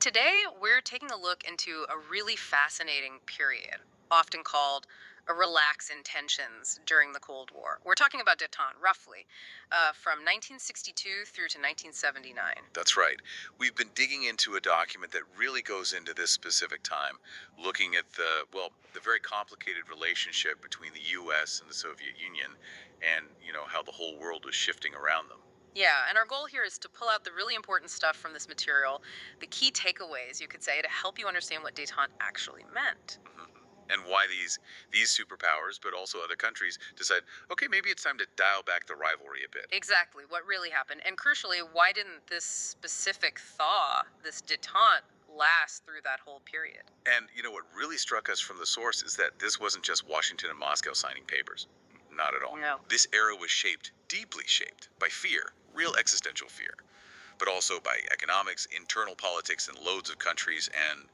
Today, we're taking a look into a really fascinating period, often called a relax in tensions during the Cold War. We're talking about detente, roughly, from 1962 through to 1979. That's right. We've been digging into a document that really goes into this specific time, looking at the very complicated relationship between the US and the Soviet Union and, how the whole world was shifting around them. Yeah, and our goal here is to pull out the really important stuff from this material, the key takeaways, you could say, to help you understand what detente actually meant. Mhm. And why these superpowers, but also other countries decide, okay, maybe it's time to dial back the rivalry a bit. Exactly, what really happened. And crucially, why didn't this specific thaw, this detente, last through that whole period? And what really struck us from the source is that this wasn't just Washington and Moscow signing papers. Not at all. No. This era was shaped, deeply shaped, by fear, real existential fear, but also by economics, internal politics in loads of countries, and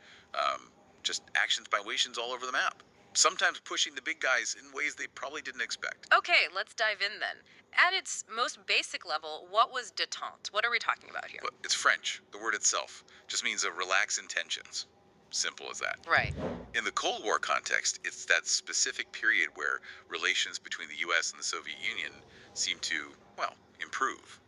just actions by nations all over the map. Sometimes pushing the big guys in ways they probably didn't expect. Okay, let's dive in then. At its most basic level, what was détente? What are we talking about here? But it's French. The word itself just means a relax in tensions. Simple as that. Right. In the Cold War context, it's that specific period where relations between the US and the Soviet Union seem to, well, improve.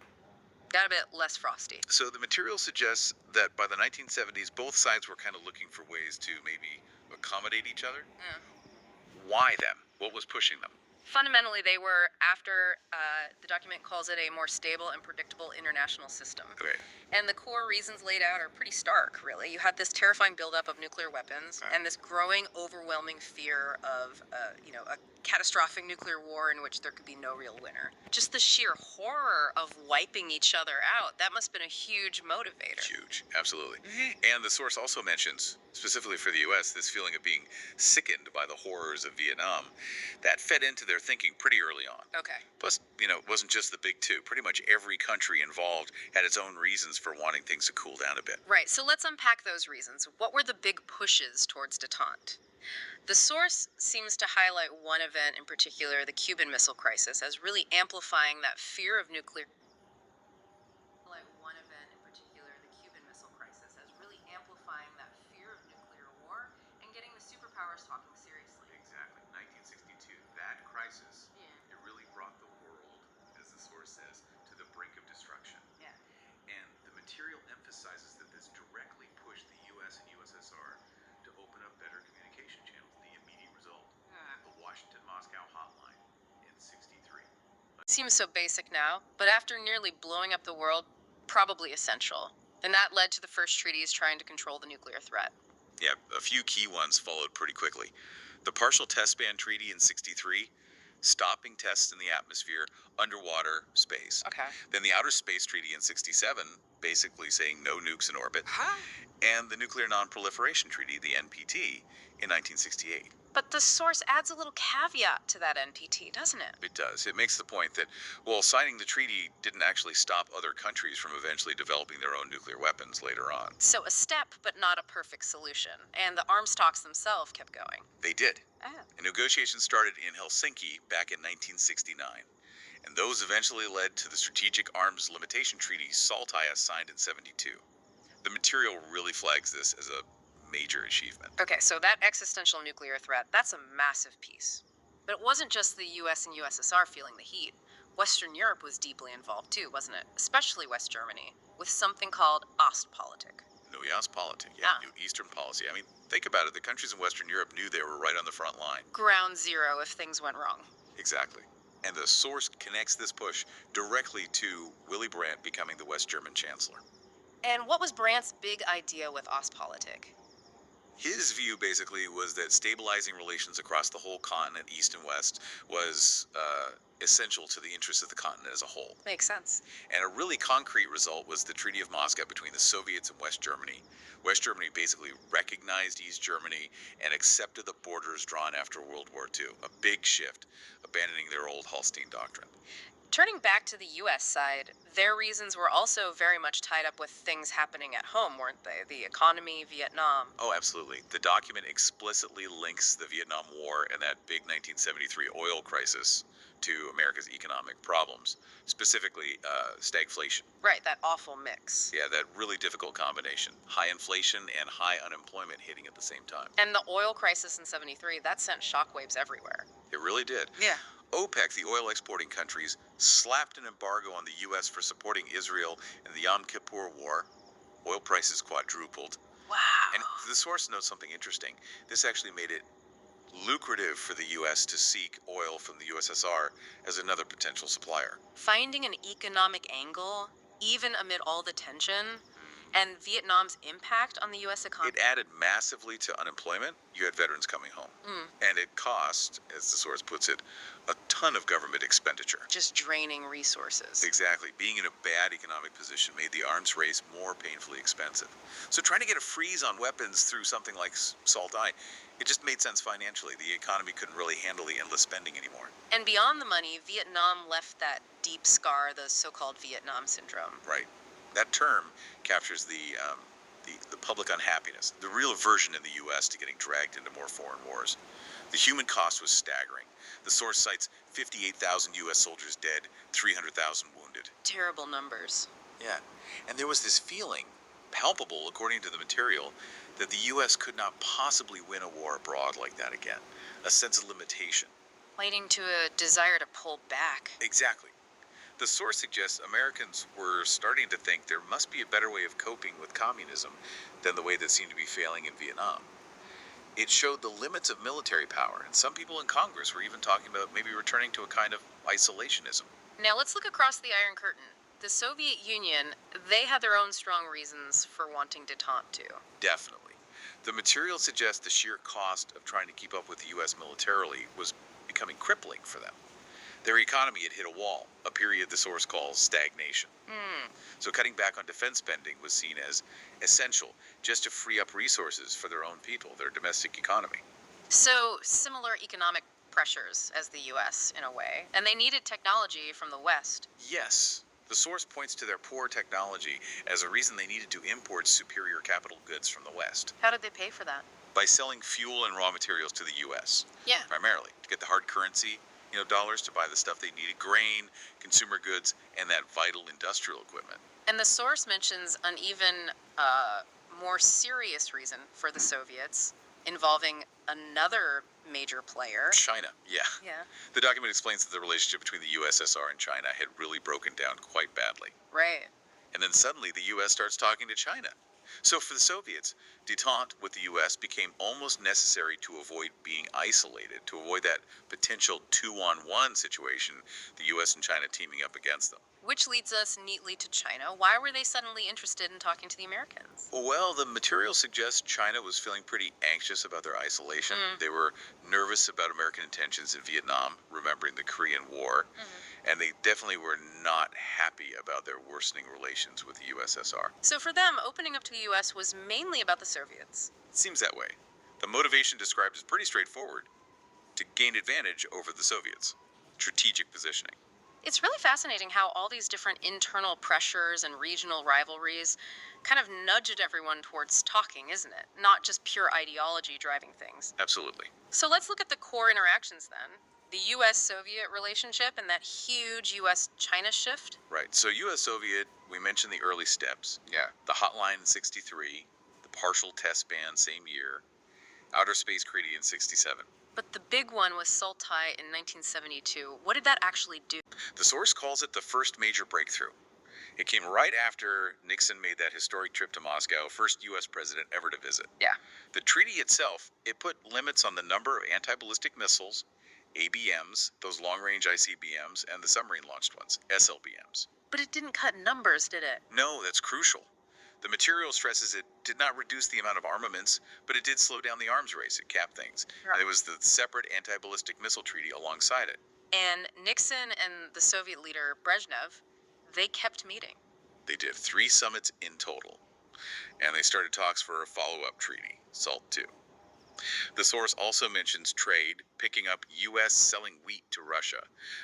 Got a bit less frosty. So the material suggests that by the 1970s, both sides were kind of looking for ways to maybe accommodate each other. Yeah. Why them? What was pushing them? Fundamentally, they were after, the document calls it a more stable and predictable international system. Okay. And the core reasons laid out are pretty stark, really. You had this terrifying buildup of nuclear weapons Okay. and this growing, overwhelming fear of, a catastrophic nuclear war in which there could be no real winner. Just the sheer horror of wiping each other out, that must have been a huge motivator. Huge, absolutely. And the source also mentions, specifically for the US, this feeling of being sickened by the horrors of Vietnam. That fed into their thinking pretty early on. Okay. Plus, it wasn't just the big two. Pretty much every country involved had its own reasons for wanting things to cool down a bit. Right, so let's unpack those reasons. What were the big pushes towards detente? The source seems to highlight one event in particular, the Cuban Missile Crisis, as really amplifying that fear of nuclear. Highlight one event in particular, the Cuban Missile Crisis, as really amplifying that fear of nuclear war and getting the superpowers talking seriously. Exactly. 1962, that crisis, Yeah. it really brought the world, as the source says, to the brink of destruction. Yeah. And the material emphasizes that this directly pushed the US and USSR to open up better communication channels. The immediate result, the Washington-Moscow hotline in 63. Seems so basic now, but after nearly blowing up the world, probably essential. And that led to the first treaties trying to control the nuclear threat. Yeah, a few key ones followed pretty quickly. The Partial Test Ban Treaty in 63, stopping tests in the atmosphere, underwater, space. Okay. Then the Outer Space Treaty in 67, basically saying no nukes in orbit. Huh? And the Nuclear Non-Proliferation Treaty, the NPT, in 1968. But the source adds a little caveat to that NPT, doesn't it? It does. It makes the point that, well, signing the treaty didn't actually stop other countries from eventually developing their own nuclear weapons later on. So a step, but not a perfect solution. And the arms talks themselves kept going. They did. Oh. And negotiations started in Helsinki back in 1969. And those eventually led to the Strategic Arms Limitation Treaty, SALT-IS, signed in 72. The material really flags this as a major achievement. Okay, so that existential nuclear threat, that's a massive piece. But it wasn't just the US and USSR feeling the heat. Western Europe was deeply involved too, wasn't it? Especially West Germany, with something called Ostpolitik. New Ostpolitik, Ah. New Eastern policy. I mean, think about it. The countries in Western Europe knew they were right on the front line. Ground zero if things went wrong. Exactly. And the source connects this push directly to Willy Brandt becoming the West German chancellor. And what was Brandt's big idea with Ostpolitik? His view basically was that stabilizing relations across the whole continent, East and West, was essential to the interests of the continent as a whole. Makes sense. And a really concrete result was the Treaty of Moscow between the Soviets and West Germany. West Germany basically recognized East Germany and accepted the borders drawn after World War II. A big shift, abandoning their old Holstein doctrine. Turning back to the US side, their reasons were also very much tied up with things happening at home, weren't they? The economy, Vietnam. Oh, absolutely. The document explicitly links the Vietnam War and that big 1973 oil crisis to America's economic problems, specifically stagflation. Right, that awful mix. Yeah, that really difficult combination. High inflation and high unemployment hitting at the same time. And the oil crisis in 73, that sent shockwaves everywhere. It really did. Yeah. OPEC, the oil exporting countries, slapped an embargo on the U.S. for supporting Israel in the Yom Kippur War. Oil prices quadrupled. And Wow. the source notes something interesting. This actually made it lucrative for the U.S. to seek oil from the USSR as another potential supplier. Finding an economic angle, even amid all the tension, and Vietnam's impact on the US economy. It added massively to unemployment. You had veterans coming home. And it cost, as the source puts it, a ton of government expenditure. Just draining resources. Exactly. Being in a bad economic position made the arms race more painfully expensive. So trying to get a freeze on weapons through something like SALT-I, it just made sense financially. The economy couldn't really handle the endless spending anymore. And beyond the money, Vietnam left that deep scar, the so-called Vietnam syndrome. Right. That term captures the public unhappiness, the real aversion in the U.S. to getting dragged into more foreign wars. The human cost was staggering. The source cites 58,000 U.S. soldiers dead, 300,000 wounded. Terrible numbers. Yeah. And there was this feeling, palpable according to the material, that the U.S. could not possibly win a war abroad like that again. A sense of limitation. Leading to a desire to pull back. Exactly. The source suggests Americans were starting to think there must be a better way of coping with communism than the way that seemed to be failing in Vietnam. It showed the limits of military power, and some people in Congress were even talking about maybe returning to a kind of isolationism. Now let's look across the Iron Curtain. The Soviet Union, they had their own strong reasons for wanting détente too. Definitely. The material suggests the sheer cost of trying to keep up with the U.S. militarily was becoming crippling for them. Their economy had hit a wall, a period the source calls stagnation. So cutting back on defense spending was seen as essential just to free up resources for their own people, their domestic economy. So similar economic pressures as the US in a way, and they needed technology from the West. Yes, the source points to their poor technology as a reason they needed to import superior capital goods from the West How did they pay for that? by selling fuel and raw materials to the U.S., Yeah. primarily to get the hard currency, dollars to buy the stuff they needed, grain, consumer goods, and that vital industrial equipment. And the source mentions an even more serious reason for the Soviets involving another major player. China, yeah. Yeah. The document explains that the relationship between the USSR and China had really broken down quite badly. Right. And then suddenly the U.S. starts talking to China. So for the Soviets, détente with the U.S. became almost necessary to avoid being isolated, to avoid that potential two-on-one situation, the U.S. and China teaming up against them. Which leads us neatly to China. Why were they suddenly interested in talking to the Americans? Well, the material suggests China was feeling pretty anxious about their isolation. They were nervous about American intentions in Vietnam, remembering the Korean War, and they definitely were not happy about their worsening relations with the USSR. So for them, opening up to the US was mainly about the Soviets. It seems that way. The motivation described is pretty straightforward: to gain advantage over the Soviets. Strategic positioning. It's really fascinating how all these different internal pressures and regional rivalries kind of nudged everyone towards talking, isn't it? Not just pure ideology driving things. Absolutely. So let's look at the core interactions then. The US Soviet relationship and that huge US China shift. Right. So U.S. Soviet, we mentioned the early steps. Yeah. The hotline in 63, the partial test ban same year, outer space treaty in 67. But the big one was SALT-I in 1972. What did that actually do? The source calls it the first major breakthrough. It came right after Nixon made that historic trip to Moscow, first U.S. president ever to visit. Yeah. The treaty itself, it put limits on the number of anti-ballistic missiles, ABMs, those long-range ICBMs, and the submarine-launched ones, SLBMs. But it didn't cut numbers, did it? No, that's crucial. The material stresses it did not reduce the amount of armaments, but it did slow down the arms race. It capped things. Right. And it was the separate anti-ballistic missile treaty alongside it. And Nixon and the Soviet leader Brezhnev, they kept meeting. They did 3 summits in total. And they started talks for a follow-up treaty, SALT II. The source also mentions trade, picking up U.S. selling wheat to Russia,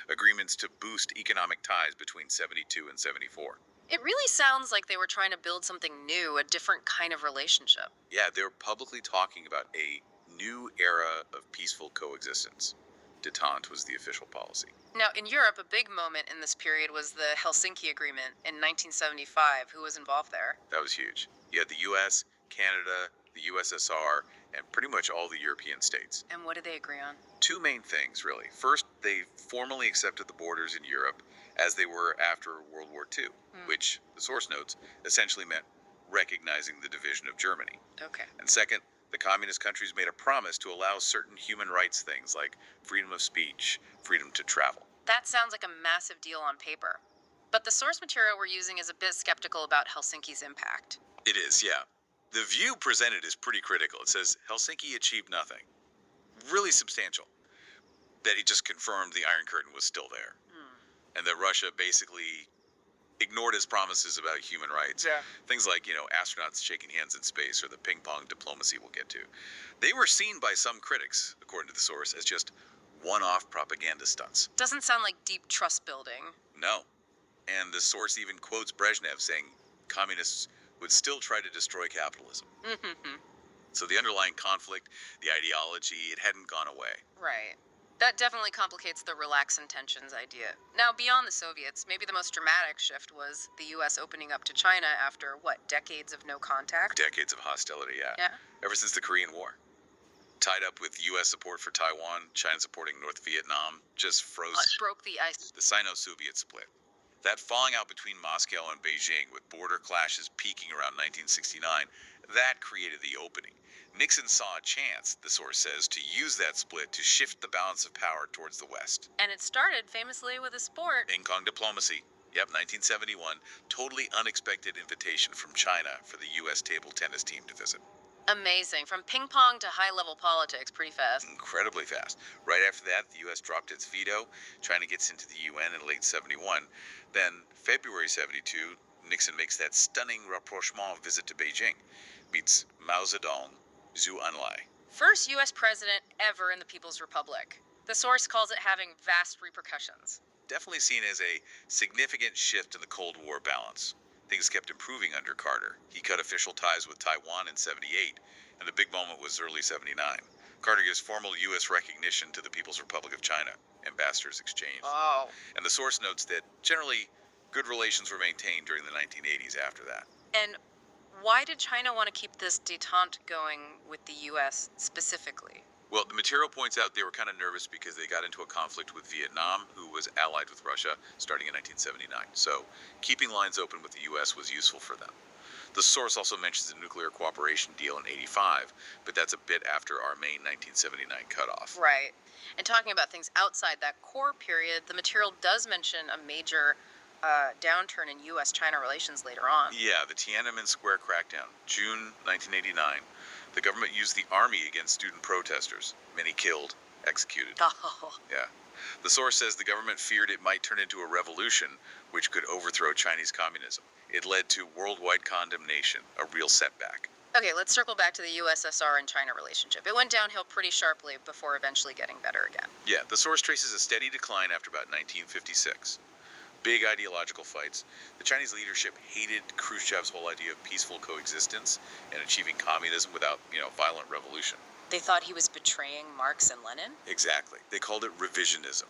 agreements to boost economic ties between 72 and 74. It really sounds like they were trying to build something new, a different kind of relationship. Yeah, they're publicly talking about a new era of peaceful coexistence. Détente was the official policy. Now, in Europe, a big moment in this period was the Helsinki Agreement in 1975. Who was involved there? That was huge. You had the U.S., Canada, the USSR, and pretty much all the European states. And what did they agree on? Two main things, really. First, they formally accepted the borders in Europe as they were after World War II, which, the source notes, essentially meant recognizing the division of Germany. Okay. And second, the communist countries made a promise to allow certain human rights things like freedom of speech, freedom to travel. That sounds like a massive deal on paper. But the source material we're using is a bit skeptical about Helsinki's impact. It is, yeah. The view presented is pretty critical. It says Helsinki achieved nothing. Really substantial. That it just confirmed the Iron Curtain was still there. And that Russia basically ignored his promises about human rights. Yeah. Things like, astronauts shaking hands in space or the ping pong diplomacy we'll get to. They were seen by some critics, according to the source, as just one-off propaganda stunts. Doesn't sound like deep trust building. No. And the source even quotes Brezhnev saying communists would still try to destroy capitalism. So the underlying conflict, the ideology, it hadn't gone away. Right. That definitely complicates the relax intentions idea. Now, beyond the Soviets, maybe the most dramatic shift was the U.S. opening up to China after, decades of no contact? Decades of hostility, yeah. Yeah. Ever since the Korean War. Tied up with U.S. support for Taiwan, China supporting North Vietnam, just froze. Broke the ice. The Sino-Soviet split. That falling out between Moscow and Beijing, with border clashes peaking around 1969, that created the opening. Nixon saw a chance, the source says, to use that split to shift the balance of power towards the West. And it started famously with a sport. Ping pong diplomacy. Yep, 1971. Totally unexpected invitation from China for the U.S. table tennis team to visit. Amazing. From ping pong to high-level politics, pretty fast. Incredibly fast. Right after that, the U.S. dropped its veto. China gets into the UN in late 71. Then, February 72, Nixon makes that stunning rapprochement visit to Beijing. Meets Mao Zedong, Zhu Enlai. First U.S. president ever in the People's Republic. The source calls it having vast repercussions. Definitely seen as a significant shift in the Cold War balance. Things kept improving under Carter. He cut official ties with Taiwan in 78, and the big moment was early 79. Carter gives formal U.S. recognition to the People's Republic of China. Ambassadors exchanged. Oh. And the source notes that generally good relations were maintained during the 1980s after that. And why did China want to keep this détente going with the U.S. specifically? Well, the material points out they were kind of nervous because they got into a conflict with Vietnam, who was allied with Russia, starting in 1979. So keeping lines open with the U.S. was useful for them. The source also mentions a nuclear cooperation deal in 85, but that's a bit after our May 1979 cutoff. Right. And talking about things outside that core period, the material does mention a major downturn in U.S.-China relations later on. Yeah, the Tiananmen Square crackdown, June 1989. The government used the army against student protesters. Many killed, executed. Oh. Yeah. The source says the government feared it might turn into a revolution, which could overthrow Chinese communism. It led to worldwide condemnation, a real setback. Okay, let's circle back to the USSR and China relationship. It went downhill pretty sharply before eventually getting better again. Yeah, the source traces a steady decline after about 1956. Big ideological fights. The Chinese leadership hated Khrushchev's whole idea of peaceful coexistence and achieving communism without, violent revolution. They thought he was betraying Marx and Lenin? Exactly. They called it revisionism.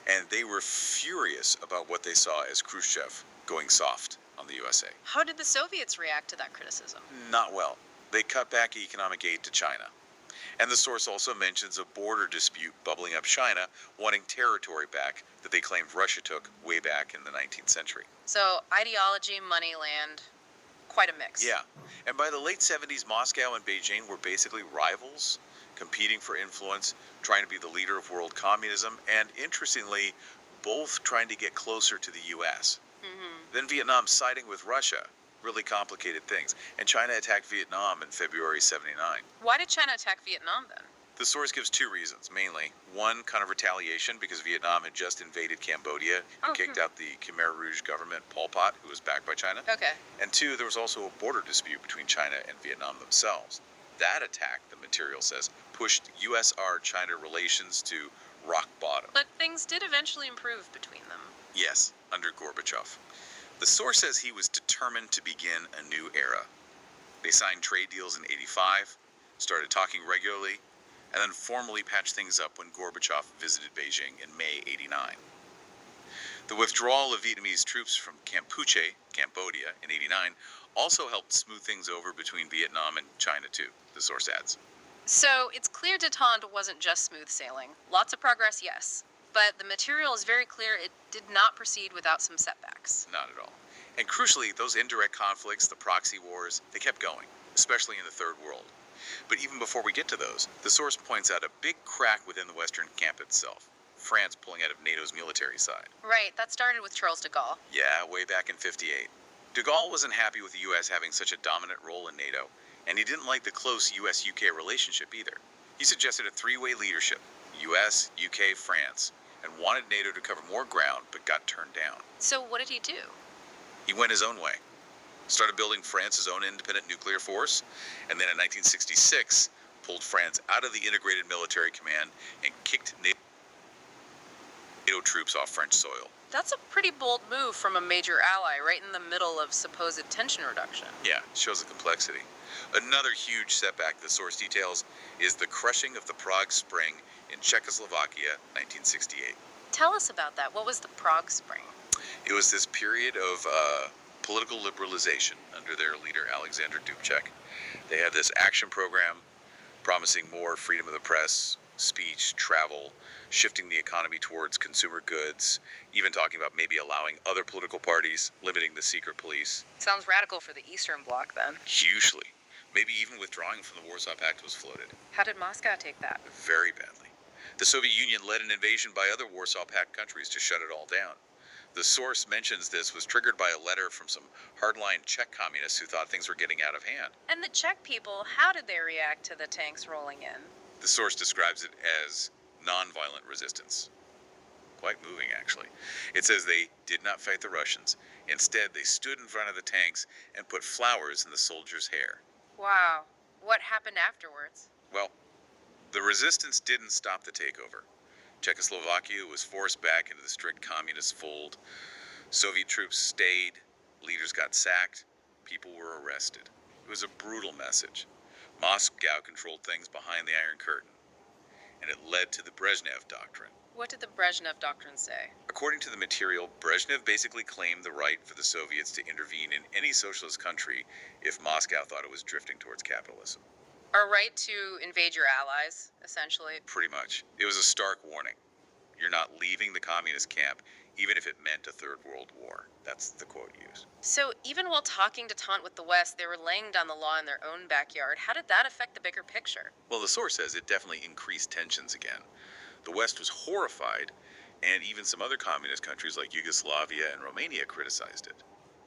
And they were furious about what they saw as Khrushchev going soft on the USA. How did the Soviets react to that criticism? Not well. They cut back economic aid to China. And the source also mentions a border dispute bubbling up China, wanting territory back that they claimed Russia took way back in the 19th century. So, ideology, money, land, quite a mix. Yeah. And by the late 70s, Moscow and Beijing were basically rivals, competing for influence, trying to be the leader of world communism, and interestingly, both trying to get closer to the U.S. Then Vietnam siding with Russia. Really complicated things. And China attacked Vietnam in February 79. Why did China attack Vietnam then? The source gives two reasons, mainly. One, kind of retaliation, because Vietnam had just invaded Cambodia and kicked out the Khmer Rouge government, Pol Pot, who was backed by China. Okay. And two, there was also a border dispute between China and Vietnam themselves. That attack, the material says, pushed USSR-China relations to rock bottom. But things did eventually improve between them. Yes, under Gorbachev. The source says he was determined to begin a new era. They signed trade deals in '85, started talking regularly, and then formally patched things up when Gorbachev visited Beijing in May '89. The withdrawal of Vietnamese troops from Campuche, Cambodia, in '89 also helped smooth things over between Vietnam and China too, the source adds. So it's clear detente wasn't just smooth sailing. Lots of progress, yes. But the material is very clear it did not proceed without some setbacks. Not at all. And crucially, those indirect conflicts, the proxy wars, they kept going, especially in the Third World. But even before we get to those, the source points out a big crack within the Western camp itself. France pulling out of NATO's military side. Right, that started with Charles de Gaulle. Yeah, way back in '58. De Gaulle wasn't happy with the U.S. having such a dominant role in NATO, and he didn't like the close U.S.-UK relationship either. He suggested a three-way leadership, U.S., UK, France, and wanted NATO to cover more ground, but got turned down. So what did he do? He went his own way. Started building France's own independent nuclear force, and then in 1966, pulled France out of the integrated military command and kicked NATO troops off French soil. That's a pretty bold move from a major ally right in the middle of supposed tension reduction. Yeah, it shows the complexity. Another huge setback the source details is the crushing of the Prague Spring in Czechoslovakia, 1968. Tell us about that. What was the Prague Spring? It was this period of political liberalization under their leader, Alexander Dubček. They had this action program promising more freedom of the press, speech, travel, shifting the economy towards consumer goods, even talking about maybe allowing other political parties, limiting the secret police. Sounds radical for the Eastern Bloc then. Hugely. Maybe even withdrawing from the Warsaw Pact was floated. How did Moscow take that? Very badly. The Soviet Union led an invasion by other Warsaw Pact countries to shut it all down. The source mentions this was triggered by a letter from some hardline Czech communists who thought things were getting out of hand. And the Czech people, how did they react to the tanks rolling in? The source describes it as nonviolent resistance. Quite moving, actually. It says they did not fight the Russians. Instead, they stood in front of the tanks and put flowers in the soldiers' hair. Wow. What happened afterwards? Well, the resistance didn't stop the takeover. Czechoslovakia was forced back into the strict communist fold. Soviet troops stayed, leaders got sacked, people were arrested. It was a brutal message. Moscow controlled things behind the Iron Curtain, and it led to the Brezhnev Doctrine. What did the Brezhnev Doctrine say? According to the material, Brezhnev basically claimed the right for the Soviets to intervene in any socialist country if Moscow thought it was drifting towards capitalism. Our right to invade your allies, essentially. Pretty much. It was a stark warning. You're not leaving the communist camp, even if it meant a Third World War. That's the quote used. So even while talking detente with the West, they were laying down the law in their own backyard. How did that affect the bigger picture? Well, the source says it definitely increased tensions again. The West was horrified, and even some other communist countries like Yugoslavia and Romania criticized it.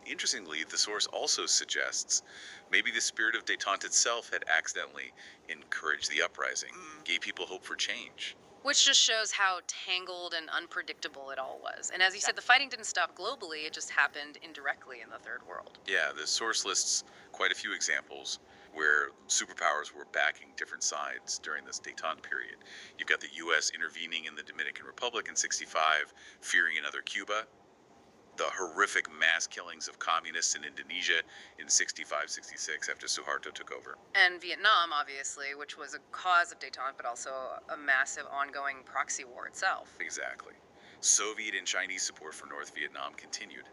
Interestingly, the source also suggests maybe the spirit of détente itself had accidentally encouraged the uprising, gave people hope for change. Which just shows how tangled and unpredictable it all was. And as you said, the fighting didn't stop globally, it just happened indirectly in the Third World. Yeah, the source lists quite a few examples where superpowers were backing different sides during this détente period. You've got the U.S. intervening in the Dominican Republic in '65, fearing another Cuba. The horrific mass killings of communists in Indonesia in '65, '66 after Suharto took over. And Vietnam, obviously, which was a cause of détente, but also a massive ongoing proxy war itself. Exactly. Soviet and Chinese support for North Vietnam continued.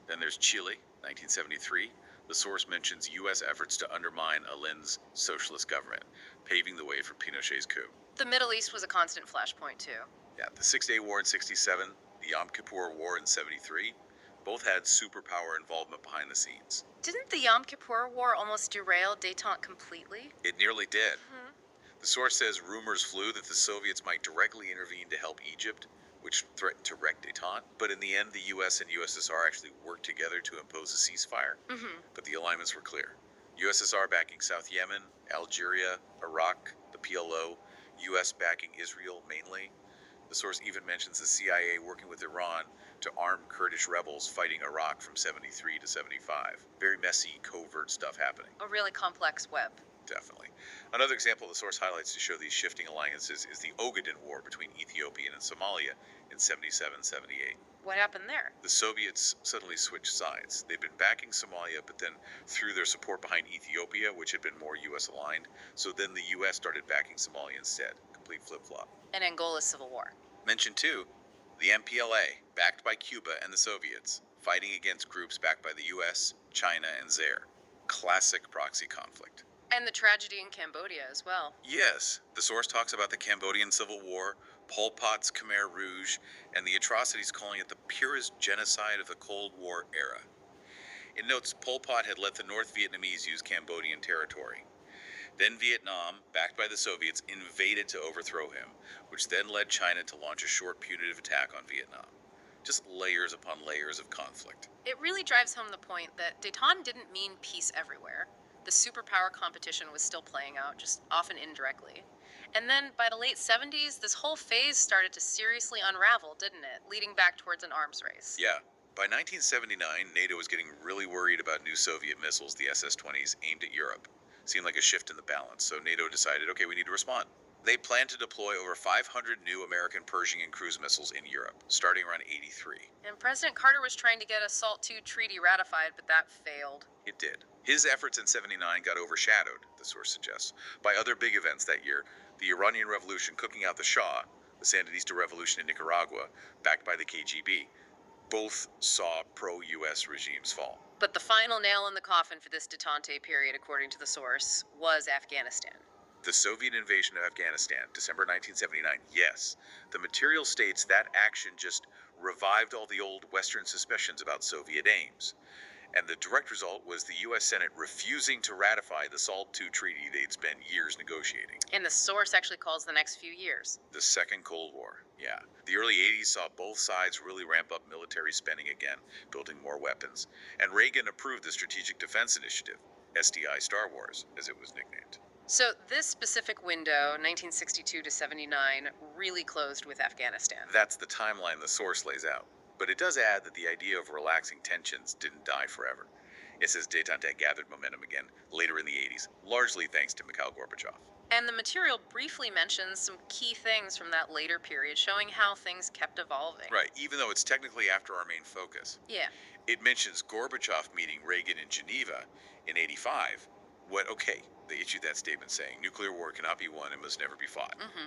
Then there's Chile, 1973. The source mentions U.S. efforts to undermine Allende's socialist government, paving the way for Pinochet's coup. The Middle East was a constant flashpoint, too. Yeah, the Six-Day War in '67, the Yom Kippur War in '73, both had superpower involvement behind the scenes. Didn't the Yom Kippur War almost derail détente completely? It nearly did. The source says rumors flew that the Soviets might directly intervene to help Egypt, which threatened to wreck détente. But in the end, the U.S. and USSR actually worked together to impose a ceasefire. But the alignments were clear. USSR backing South Yemen, Algeria, Iraq, the PLO, U.S. backing Israel mainly. The source even mentions the CIA working with Iran to arm Kurdish rebels fighting Iraq from '73 to '75. Very messy, covert stuff happening. A really complex web. definitely. Another example the source highlights to show these shifting alliances is the Ogaden War between Ethiopia and Somalia in 77-78. What happened there? The Soviets suddenly switched sides. They'd been backing Somalia, but then threw their support behind Ethiopia, which had been more U.S. aligned. So then the U.S. started backing Somalia instead. Complete flip flop. And Angola's civil war. Mention too, the MPLA, backed by Cuba and the Soviets, fighting against groups backed by the US, China, and Zaire. Classic proxy conflict. And the tragedy in Cambodia as well. Yes, the source talks about the Cambodian Civil War, Pol Pot's Khmer Rouge, and the atrocities, calling it the purest genocide of the Cold War era. It notes Pol Pot had let the North Vietnamese use Cambodian territory. Then Vietnam, backed by the Soviets, invaded to overthrow him, which then led China to launch a short punitive attack on Vietnam. Just layers upon layers of conflict. It really drives home the point that détente didn't mean peace everywhere. The superpower competition was still playing out, just often indirectly. And then by the late 70s, this whole phase started to seriously unravel, didn't it? Leading back towards an arms race. Yeah. By 1979, NATO was getting really worried about new Soviet missiles, the SS-20s, aimed at Europe. Seemed like a shift in the balance, so NATO decided, okay, we need to respond. They planned to deploy over 500 new American Pershing and cruise missiles in Europe, starting around 83. And President Carter was trying to get a SALT II treaty ratified, but that failed. It did. His efforts in 79 got overshadowed, the source suggests, by other big events that year: the Iranian Revolution cooking out the Shah, the Sandinista Revolution in Nicaragua, backed by the KGB. Both saw pro-U.S. regimes fall. But the final nail in the coffin for this détente period, according to the source, was Afghanistan. The Soviet invasion of Afghanistan, December 1979, yes. The material states that action just revived all the old Western suspicions about Soviet aims. And the direct result was the U.S. Senate refusing to ratify the SALT II treaty they'd spent years negotiating. And the source actually calls the next few years The Second Cold War, yeah. The early 80s saw both sides really ramp up military spending again, building more weapons. And Reagan approved the Strategic Defense Initiative, SDI Star Wars, as it was nicknamed. So this specific window, 1962 to 79, really closed with Afghanistan. That's the timeline the source lays out. But it does add that the idea of relaxing tensions didn't die forever. It says détente gathered momentum again later in the 80s, largely thanks to Mikhail Gorbachev. And the material briefly mentions some key things from that later period, showing how things kept evolving. Right, even though it's technically after our main focus. Yeah. It mentions Gorbachev meeting Reagan in Geneva in 85. They issued that statement saying nuclear war cannot be won and must never be fought. Mm-hmm.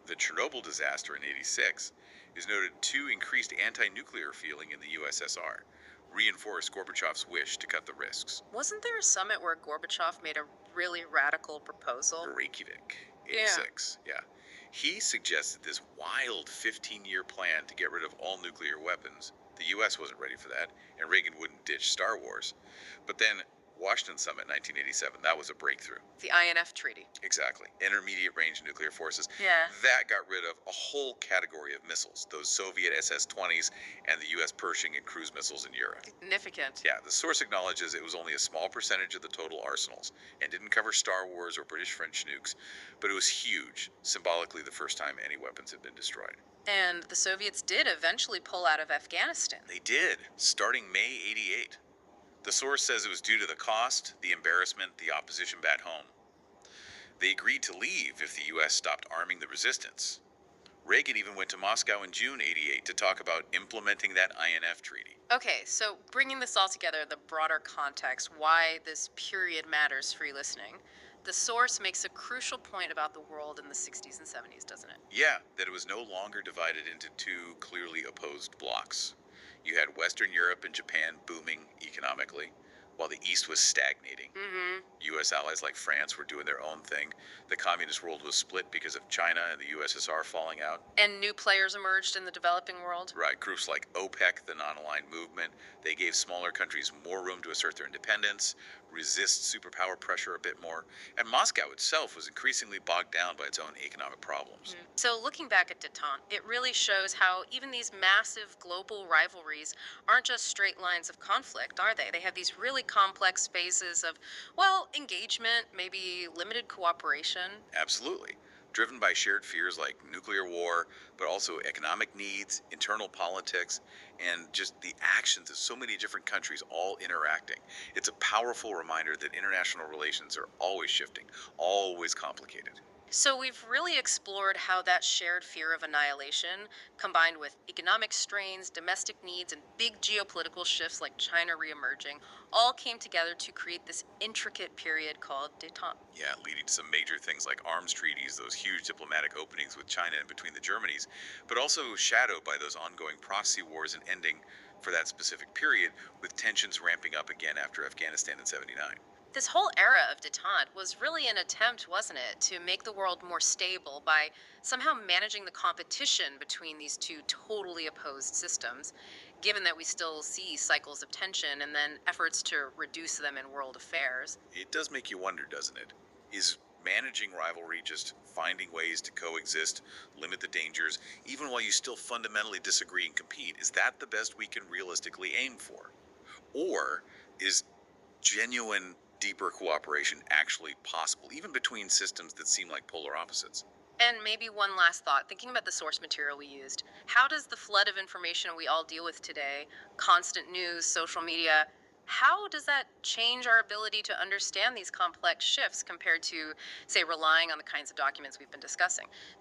The Chernobyl disaster in 86 is noted to increased anti-nuclear feeling in the USSR, reinforced Gorbachev's wish to cut the risks. Wasn't there a summit where Gorbachev made a really radical proposal? Reykjavik, 86, yeah. He suggested this wild 15-year plan to get rid of all nuclear weapons. The U.S. wasn't ready for that, and Reagan wouldn't ditch Star Wars. But then Washington Summit 1987, that was a breakthrough. The INF Treaty. Exactly. Intermediate range nuclear forces. Yeah. That got rid of a whole category of missiles, those Soviet SS-20s and the U.S. Pershing and cruise missiles in Europe. Significant. Yeah, the source acknowledges it was only a small percentage of the total arsenals and didn't cover Star Wars or British-French nukes, but it was huge, symbolically the first time any weapons had been destroyed. And the Soviets did eventually pull out of Afghanistan. They did, starting May 88. The source says it was due to the cost, the embarrassment, the opposition back home. They agreed to leave if the U.S. stopped arming the resistance. Reagan even went to Moscow in June 88 to talk about implementing that INF treaty. Okay, so bringing this all together, the broader context, why this period matters for you listening, the source makes a crucial point about the world in the 60s and 70s, doesn't it? Yeah, that it was no longer divided into two clearly opposed blocs. You had Western Europe and Japan booming economically, while the East was stagnating. Mm-hmm. U.S. allies like France were doing their own thing. The communist world was split because of China and the USSR falling out. And new players emerged in the developing world. Right, groups like OPEC, the non-aligned movement, they gave smaller countries more room to assert their independence, resist superpower pressure a bit more, and Moscow itself was increasingly bogged down by its own economic problems. So looking back at détente, it really shows how even these massive global rivalries aren't just straight lines of conflict, are they? They have these really complex phases of, well, engagement, maybe limited cooperation. Absolutely. driven by shared fears like nuclear war, but also economic needs, internal politics, and just the actions of so many different countries all interacting. It's a powerful reminder that international relations are always shifting, always complicated. So, we've really explored how that shared fear of annihilation, combined with economic strains, domestic needs, and big geopolitical shifts like China reemerging, all came together to create this intricate period called detente. Yeah, leading to some major things like arms treaties, those huge diplomatic openings with China and between the Germanys, but also shadowed by those ongoing proxy wars and ending for that specific period with tensions ramping up again after Afghanistan in 79. This whole era of detente was really an attempt, wasn't it, to make the world more stable by somehow managing the competition between these two totally opposed systems, given that we still see cycles of tension and then efforts to reduce them in world affairs. It does make you wonder, doesn't it? Is managing rivalry just finding ways to coexist, limit the dangers, even while you still fundamentally disagree and compete? Is that the best we can realistically aim for? Or is genuine, deeper cooperation actually possible, even between systems that seem like polar opposites? And maybe one last thought, thinking about the source material we used. How does the flood of information we all deal with today, constant news, social media, how does that change our ability to understand these complex shifts compared to, say, relying on the kinds of documents we've been discussing?